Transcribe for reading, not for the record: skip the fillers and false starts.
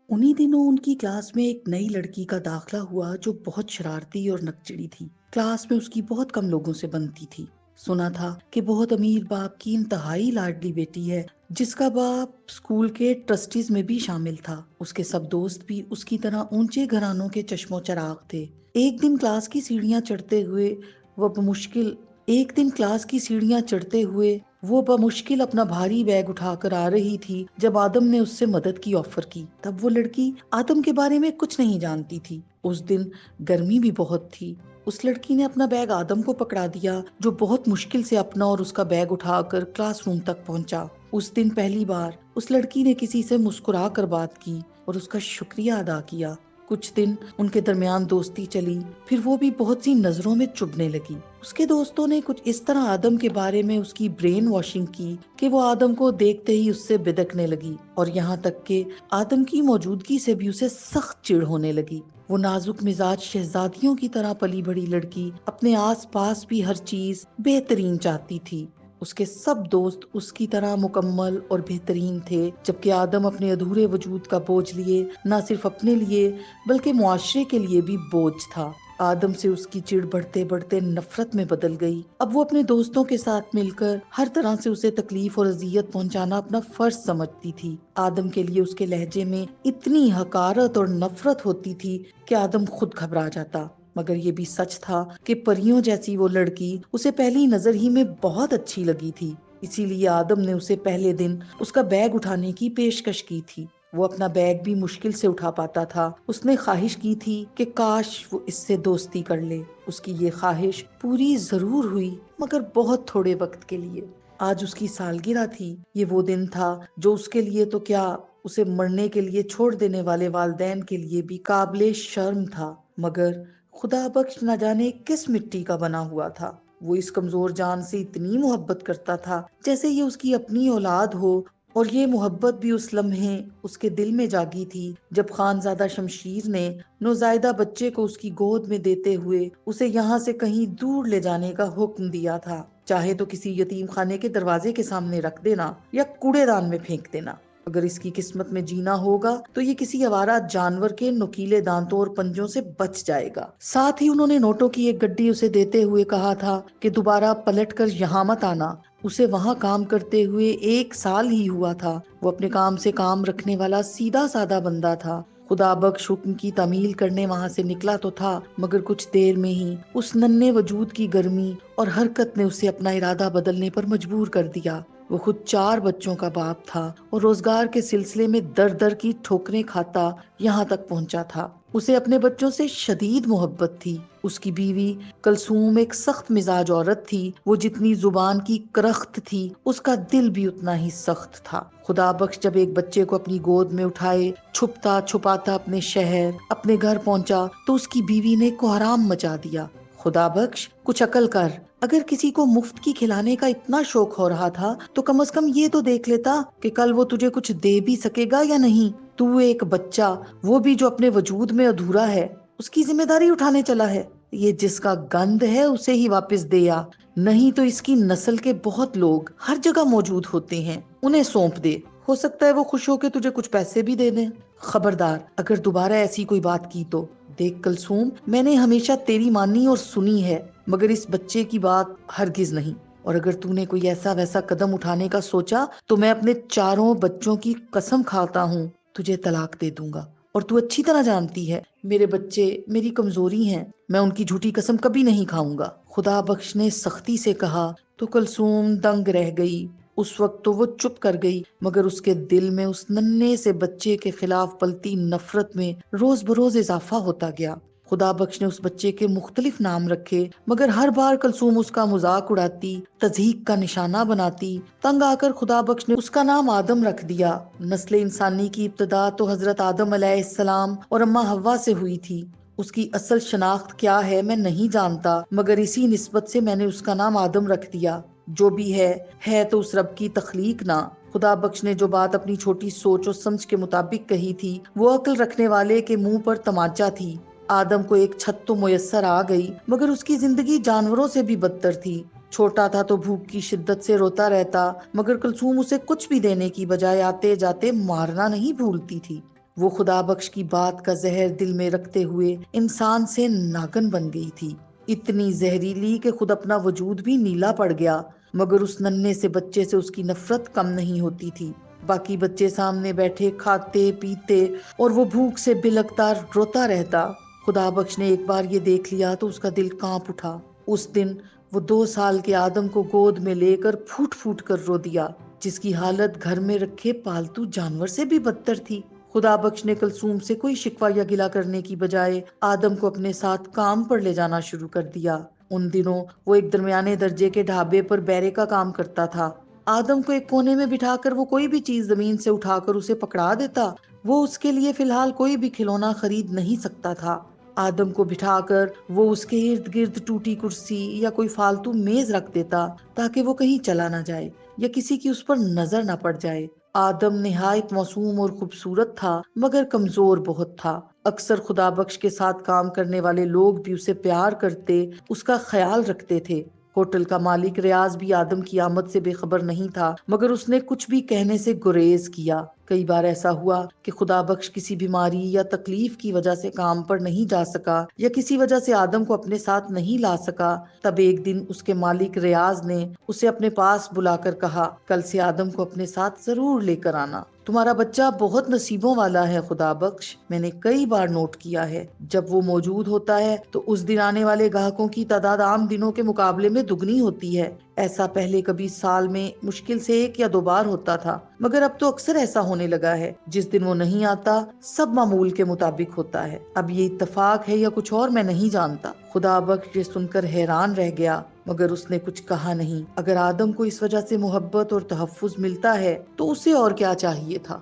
उन्हीं दिनों उनकी क्लास में एक नई लड़की का दाखिला हुआ जो बहुत शरारती और नकचिड़ी थी। क्लास में उसकी बहुत कम लोगों से बनती थी। सुना था कि बहुत अमीर बाप की इंतहाई लाडली बेटी है, जिसका बाप स्कूल के ट्रस्टीज में भी शामिल था। उसके सब दोस्त भी उसकी तरह ऊंचे घरानों के चश्मो चराग थे। एक दिन क्लास की सीढ़ियां चढ़ते हुए वह बमुश्किल एक दिन क्लास की सीढ़ियां चढ़ते हुए वो बमुश्किल अपना भारी बैग उठाकर आ रही थी जब आदम ने उससे मदद की ऑफर की। तब वो लड़की आदम के बारे में कुछ नहीं जानती थी। उस दिन गर्मी भी बहुत थी। उस लड़की ने अपना बैग आदम को पकड़ा दिया, जो बहुत मुश्किल से अपना और उसका बैग उठाकर क्लासरूम तक पहुंचा। उस दिन पहली बार उस लड़की ने किसी से मुस्कुरा कर बात की और उसका शुक्रिया अदा किया। कुछ दिन उनके दरमियान दोस्ती चली, फिर वो भी बहुत सी नजरों में चुभने लगी। उसके दोस्तों ने कुछ इस तरह आदम के बारे में उसकी ब्रेन वॉशिंग की कि वो आदम को देखते ही उससे बिदकने लगी, और यहाँ तक कि आदम की मौजूदगी से भी उसे सख्त चिढ़ होने लगी। वो नाजुक मिजाज शहजादियों की तरह पली बड़ी लड़की अपने आस पास भी हर चीज बेहतरीन चाहती थी। उसके सब दोस्त उसकी तरह मुकम्मल और बेहतरीन थे, जबकि आदम अपने अधूरे वजूद का बोझ लिए न सिर्फ अपने लिए बल्कि मुआशरे के लिए भी बोझ था। आदम से उसकी चिढ़ बढ़ते बढ़ते नफरत में बदल गई। अब वो अपने दोस्तों के साथ मिलकर हर तरह से उसे तकलीफ और अजियत पहुंचाना अपना फर्ज समझती थी। आदम के लिए उसके लहजे में इतनी हकारत और नफरत होती थी कि आदम खुद घबरा जाता। मगर ये भी सच था कि परियों जैसी वो लड़की उसे पहली नजर ही में बहुत अच्छी लगी थी। इसीलिए आदम ने उसे पहले दिन उसका बैग उठाने की पेशकश की थी। वो अपना बैग भी मुश्किल से उठा पाता था। उसने ख्वाहिश की थी कि काश वो इससे दोस्ती कर ले। उसकी ये ख्वाहिश पूरी जरूर हुई, मगर बहुत थोड़े वक्त के लिए। आज उसकी सालगिरह थी। ये वो दिन था जो उसके लिए तो क्या, उसे मरने के लिए छोड़ देने वाले वालिदैन के लिए भी काबिले शर्म था। मगर खुदा बख्श न जाने किस मिट्टी का बना हुआ था। वो इस कमजोर जान से इतनी मोहब्बत करता था जैसे ये उसकी अपनी औलाद हो, और ये मोहब्बत भी उस लम्हे उसके दिल में जागी थी जब खानजादा शमशीर ने नौजायदा बच्चे को उसकी गोद में देते हुए उसे यहाँ से कहीं दूर ले जाने का हुक्म दिया था। चाहे तो किसी यतीम खाने के दरवाजे के सामने रख देना या कूड़ेदान में फेंक देना। अगर इसकी किस्मत में जीना होगा तो ये किसी आवारा जानवर के नुकीले दांतों और पंजों से बच जाएगा। साथ ही उन्होंने नोटों की एक गड्डी उसे देते हुए कहा था कि दोबारा पलट कर यहाँ मत आना। उसे वहाँ काम करते हुए 1 साल ही हुआ था। वो अपने काम से काम रखने वाला सीधा साधा बंदा था। खुदा बख्श हुक्म की तामील करने वहां से निकला तो था, मगर कुछ देर में ही उस नन्हे वजूद की गर्मी और हरकत ने उसे अपना इरादा बदलने पर मजबूर कर दिया। वो खुद 4 बच्चों का बाप था और रोजगार के सिलसिले में दर दर की ठोकरें खाता यहाँ तक पहुंचा था। उसे अपने बच्चों से शदीद मोहब्बत थी। उसकी बीवी कलसूम एक सख्त मिजाज औरत थी। वो जितनी जुबान की करख्त थी, उसका दिल भी उतना ही सख्त था। खुदा बख्श जब एक बच्चे को अपनी गोद में उठाए छुपता छुपाता अपने शहर अपने घर पहुंचा तो उसकी बीवी ने कोहराम मचा दिया। खुदा बख्श, कुछ अकल कर। अगर किसी को मुफ्त की खिलाने का इतना शौक हो रहा था तो कम से कम ये तो देख लेता कि कल वो तुझे कुछ दे भी सकेगा या नहीं। तू एक बच्चा, वो भी जो अपने वजूद में अधूरा है, उसकी जिम्मेदारी उठाने चला है। ये जिसका गंद है उसे ही वापस दे आ, नहीं तो इसकी नस्ल के बहुत लोग हर जगह मौजूद होते हैं, उन्हें सौंप दे। हो सकता है वो खुश होकर तुझे कुछ पैसे भी दे दें। खबरदार अगर दोबारा ऐसी कोई बात की तो। देख कलसूम, मैंने हमेशा तेरी मानी और सुनी है, मगर इस बच्चे की बात हरगिज नहीं। और अगर तूने कोई ऐसा वैसा कदम उठाने का सोचा तो मैं अपने 4 बच्चों की कसम खाता हूँ, तुझे तलाक दे दूंगा। और तू अच्छी तरह जानती है मेरे बच्चे मेरी कमजोरी हैं, मैं उनकी झूठी कसम कभी नहीं खाऊंगा। खुदा बख्श ने सख्ती से कहा तो कलसूम दंग रह गई। उस वक्त तो वो चुप कर गई, मगर उसके दिल में उस नन्हे से बच्चे के खिलाफ पलती नफरत में रोज बरोज इजाफा होता गया। खुदा बख्श ने उस बच्चे के मुख्तलिफ नाम रखे, मगर हर बार कलसूम उसका मजाक उड़ाती, तजहीक का निशाना बनाती। तंग आकर खुदा बख्श ने उसका नाम आदम रख दिया। नस्ल इंसानी की इब्तदा तो हजरत आदम अलैहिस्सलाम और अम्मा हव्वा से हुई थी। उसकी असल शनाख्त क्या है मैं नहीं जानता, मगर इसी निस्बत से मैंने उसका नाम आदम रख दिया। जो भी है तो उस रब की तख्लीक ना। खुदा बख्श ने जो बात अपनी छोटी सोच और समझ के मुताबिक कही थी, वो अक्ल रखने वाले के मुंह पर तमाचा थी। आदम को एक छत तो मुयस्सर आ गई, मगर उसकी जिंदगी जानवरों से भी बदतर थी। छोटा था तो भूख की शिद्दत से रोता रहता, मगर कलसूम उसे कुछ भी देने की बजाय आते जाते मारना नहीं भूलती थी। وہ خدا بخش کی بات کا زہر دل میں رکھتے ہوئے انسان سے ناگن بن گئی تھی، اتنی زہریلی کہ خود اپنا وجود بھی نیلا پڑ گیا، مگر اس ننھے سے بچے سے اس کی نفرت کم نہیں ہوتی تھی۔ باقی بچے سامنے بیٹھے کھاتے پیتے اور وہ بھوک سے بلکتا روتا رہتا۔ خدا بخش نے ایک بار یہ دیکھ لیا تو اس کا دل کانپ اٹھا۔ اس دن وہ 2 سال کے آدم کو گود میں لے کر پھوٹ پھوٹ کر رو دیا، جس کی حالت گھر میں رکھے پالتو جانور سے بھی بدتر تھی۔ خدا بخش نے کلثوم سے کوئی شکوہ یا گلہ کرنے کی بجائے آدم کو اپنے ساتھ کام پر لے جانا شروع کر دیا۔ ان دنوں وہ ایک درمیانے درجے کے ڈھابے پر بیرے کا کام کرتا تھا۔ آدم کو ایک کونے میں بٹھا کر وہ کوئی بھی چیز زمین سے اٹھا کر اسے پکڑا دیتا۔ وہ اس کے لیے فی الحال کوئی بھی کھلونا خرید نہیں سکتا تھا۔ آدم کو بٹھا کر وہ اس کے ارد گرد ٹوٹی کرسی یا کوئی فالتو میز رکھ دیتا تاکہ وہ کہیں چلا نہ جائے یا کسی کی اس پر نظر نہ پڑ جائے۔ آدم نہایت معصوم اور خوبصورت تھا مگر کمزور بہت تھا۔ اکثر خدا بخش کے ساتھ کام کرنے والے لوگ بھی اسے پیار کرتے، اس کا خیال رکھتے تھے۔ ہوٹل کا مالک ریاض بھی آدم کی آمد سے بے خبر نہیں تھا، مگر اس نے کچھ بھی کہنے سے گریز کیا۔ کئی بار ایسا ہوا کہ خدا بخش کسی بیماری یا تکلیف کی وجہ سے کام پر نہیں جا سکا یا کسی وجہ سے آدم کو اپنے ساتھ نہیں لا سکا۔ تب ایک دن اس کے مالک ریاض نے اسے اپنے پاس بلا کر کہا، کل سے آدم کو اپنے ساتھ ضرور لے کر آنا۔ تمہارا بچہ بہت نصیبوں والا ہے خدا بخش، میں نے کئی بار نوٹ کیا ہے، جب وہ موجود ہوتا ہے تو اس دن آنے والے گاہکوں کی تعداد عام دنوں کے مقابلے میں دگنی ہوتی ہے۔ ایسا پہلے کبھی سال میں مشکل سے 1 یا 2 بار ہوتا تھا، مگر اب تو اکثر ایسا ہونے لگا ہے۔ جس دن وہ نہیں آتا سب معمول کے مطابق ہوتا ہے۔ اب یہ اتفاق ہے یا کچھ اور میں نہیں جانتا۔ خدا بخش یہ سن کر حیران رہ گیا، مگر اس نے کچھ کہا نہیں۔ اگر آدم کو اس وجہ سے محبت اور تحفظ ملتا ہے تو اسے اور کیا چاہیے تھا۔